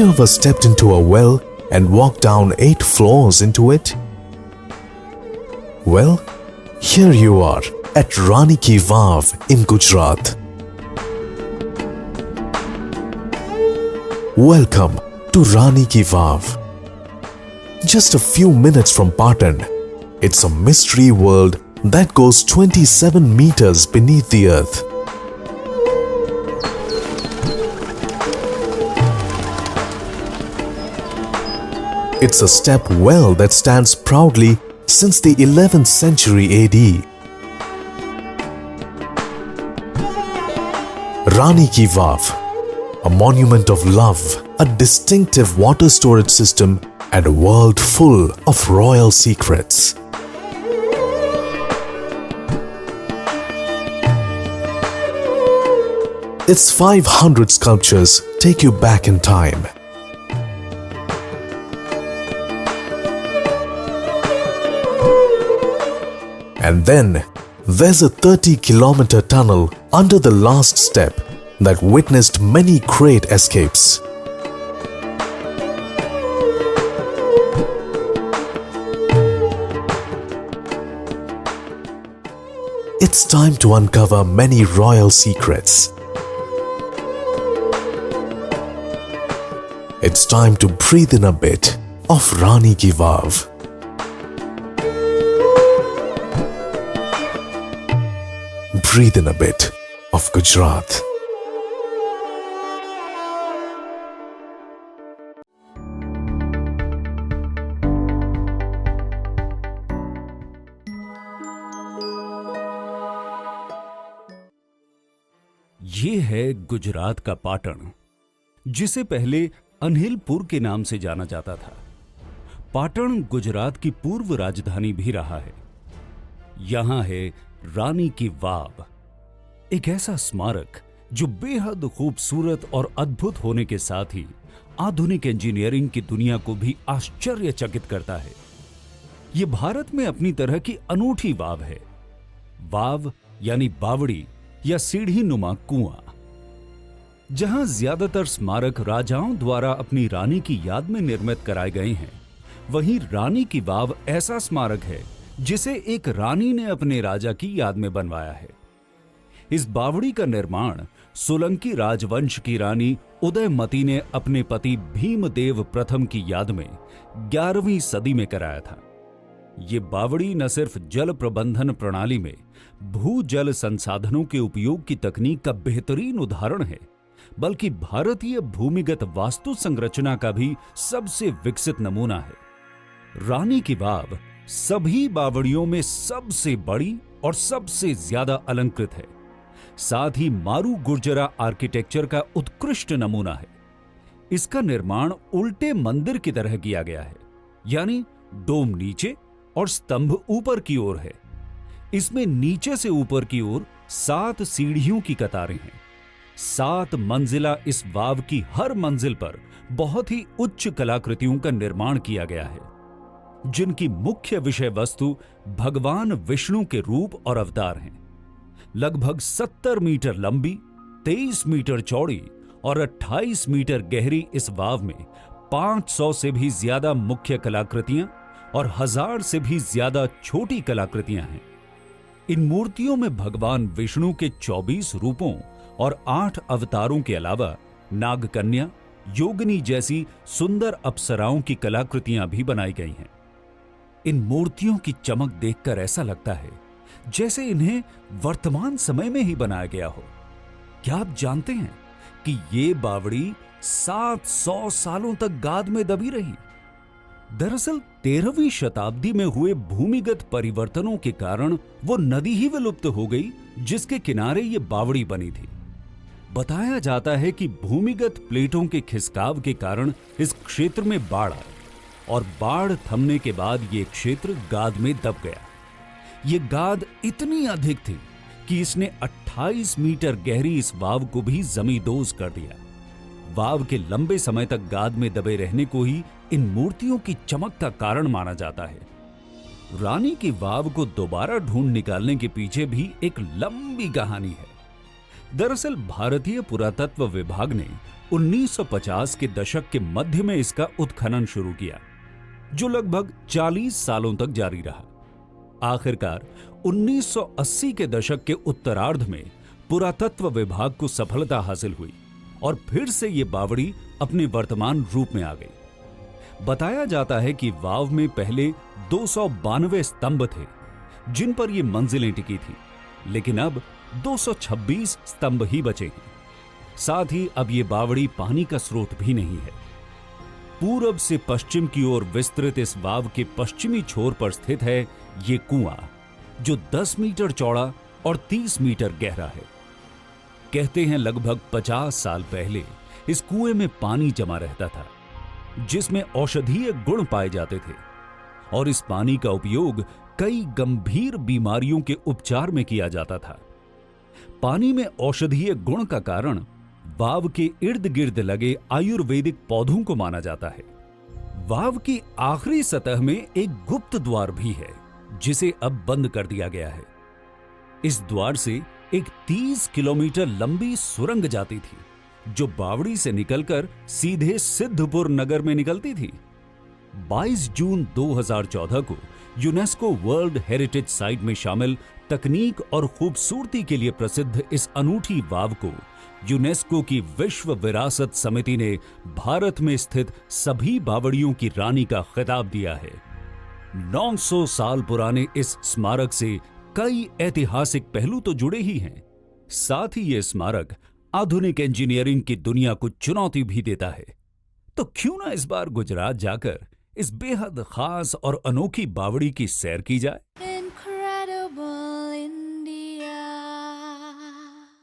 you ever stepped into a well and walked down 8 floors into it? Well, here you are at Rani Ki Vav in Gujarat. Welcome to Rani Ki Vav. Just a few minutes from Patan, it's a mystery world that goes 27 meters beneath the earth. It's a step well that stands proudly since the 11th century AD. Rani Ki Vav, a monument of love, a distinctive water storage system, and a world full of royal secrets. Its 500 sculptures take you back in time. And then, there's a 30-kilometer tunnel under the last step that witnessed many great escapes. It's time to uncover many royal secrets. It's time to breathe in a bit of Rani Ki Vav. Breathe in a bit of Gujarat. ये है गुजरात का पाटन, जिसे पहले अनहिलपुर के नाम से जाना जाता था। पाटन गुजरात की पूर्व राजधानी भी रहा है। यहां है रानी की वाव, एक ऐसा स्मारक जो बेहद खूबसूरत और अद्भुत होने के साथ ही आधुनिक इंजीनियरिंग की दुनिया को भी आश्चर्यचकित करता है। यह भारत में अपनी तरह की अनूठी वाव है। वाव यानी बावड़ी या सीढ़ी नुमा कुआं। जहां ज्यादातर स्मारक राजाओं द्वारा अपनी रानी की याद में निर्मित कराए गए हैं, वहीं रानी की वाव ऐसा स्मारक है जिसे एक रानी ने अपने राजा की याद में बनवाया है। इस बावड़ी का निर्माण सोलंकी राजवंश की रानी उदयमती ने अपने पति भीमदेव प्रथम की याद में 11वीं सदी में कराया था। ये बावड़ी न सिर्फ जल प्रबंधन प्रणाली में भूजल संसाधनों के उपयोग की तकनीक का बेहतरीन उदाहरण है, बल्कि भारतीय भूमिगत वास्तु संरचना का भी सबसे विकसित नमूना है। रानी की वाव सभी बावड़ियों में सबसे बड़ी और सबसे ज्यादा अलंकृत है, साथ ही मारू गुर्जरा आर्किटेक्चर का उत्कृष्ट नमूना है। इसका निर्माण उल्टे मंदिर की तरह किया गया है, यानी डोम नीचे और स्तंभ ऊपर की ओर है। इसमें नीचे से ऊपर की ओर 7 सीढ़ियों की कतारें हैं। 7 मंजिला इस वाव की हर मंजिल पर बहुत ही उच्च कलाकृतियों का निर्माण किया गया है, जिनकी मुख्य विषय वस्तु भगवान विष्णु के रूप और अवतार हैं। लगभग 70 मीटर लंबी, 23 मीटर चौड़ी और 28 मीटर गहरी इस वाव में 500 से भी ज्यादा मुख्य कलाकृतियां और 1000 से भी ज्यादा छोटी कलाकृतियां हैं। इन मूर्तियों में भगवान विष्णु के 24 रूपों और 8 अवतारों के अलावा नागकन्या, योगिनी जैसी सुंदर अप्सराओं की कलाकृतियां भी बनाई गई हैं। इन मूर्तियों की चमक देखकर ऐसा लगता है जैसे इन्हें वर्तमान समय में ही बनाया गया हो। क्या आप जानते हैं कि ये बावड़ी 700 सालों तक गाद में दबी रही? दरअसल 13वीं शताब्दी में हुए भूमिगत परिवर्तनों के कारण वो नदी ही विलुप्त हो गई जिसके किनारे ये बावड़ी बनी थी। बताया जाता है कि भूमिगत प्लेटों के खिसकाव के कारण इस क्षेत्र में बाढ़ आई और बाढ़ थमने के बाद ये क्षेत्र गाद में दब गया। ये गाद इतनी अधिक थी कि इसने 28 मीटर गहरी इस वाव को भी जमींदोज कर दिया। वाव के लंबे समय तक गाद में दबे रहने को ही इन मूर्तियों की चमक का कारण माना जाता है। रानी की वाव को दोबारा ढूंढ निकालने के पीछे भी एक लंबी कहानी है। दरअसल भारतीय पुरातत्व विभाग ने 1950 के दशक के मध्य में इसका उत्खनन शुरू किया, जो लगभग 40 सालों तक जारी रहा। आखिरकार 1980 के दशक के उत्तरार्ध में पुरातत्व विभाग को सफलता हासिल हुई और फिर से ये बावड़ी अपने वर्तमान रूप में आ गई। बताया जाता है कि वाव में पहले 292 स्तंभ थे जिन पर ये मंजिलें टिकी थी, लेकिन अब 226 स्तंभ ही बचे हैं। साथ ही अब ये बावड़ी पानी का स्रोत भी नहीं है। पूरब से पश्चिम की ओर विस्तृत इस वाव के पश्चिमी छोर पर स्थित है ये कुआं, जो 10 मीटर चौड़ा और 30 मीटर गहरा है। कहते हैं लगभग 50 साल पहले इस कुएं में पानी जमा रहता था, जिसमें औषधीय गुण पाए जाते थे और इस पानी का उपयोग कई गंभीर बीमारियों के उपचार में किया जाता था। पानी में औषधीय गुण का कारण वाव के इर्द गिर्द लगे आयुर्वेदिक पौधों को माना जाता है। वाव की आखिरी सतह में एक गुप्त द्वार भी है, जिसे अब बंद कर दिया गया है। इस द्वार से एक 30 किलोमीटर लंबी सुरंग जाती थी, जो बावड़ी से निकलकर सीधे सिद्धपुर नगर में निकलती थी। 22 जून 2014 को यूनेस्को वर्ल्ड हेरिटेज साइट में शामिल तकनीक और खूबसूरती के लिए प्रसिद्ध इस अनूठी वाव को यूनेस्को की विश्व विरासत समिति ने भारत में स्थित सभी बावड़ियों की रानी का खिताब दिया है। 900 साल पुराने इस स्मारक से कई ऐतिहासिक पहलू तो जुड़े ही हैं। साथ ही ये स्मारक आधुनिक इंजीनियरिंग की दुनिया को चुनौती भी देता है। तो क्यों ना इस बार गुजरात जाकर इस बेहद खास और अनोखी बावड़ी की सैर की जाए।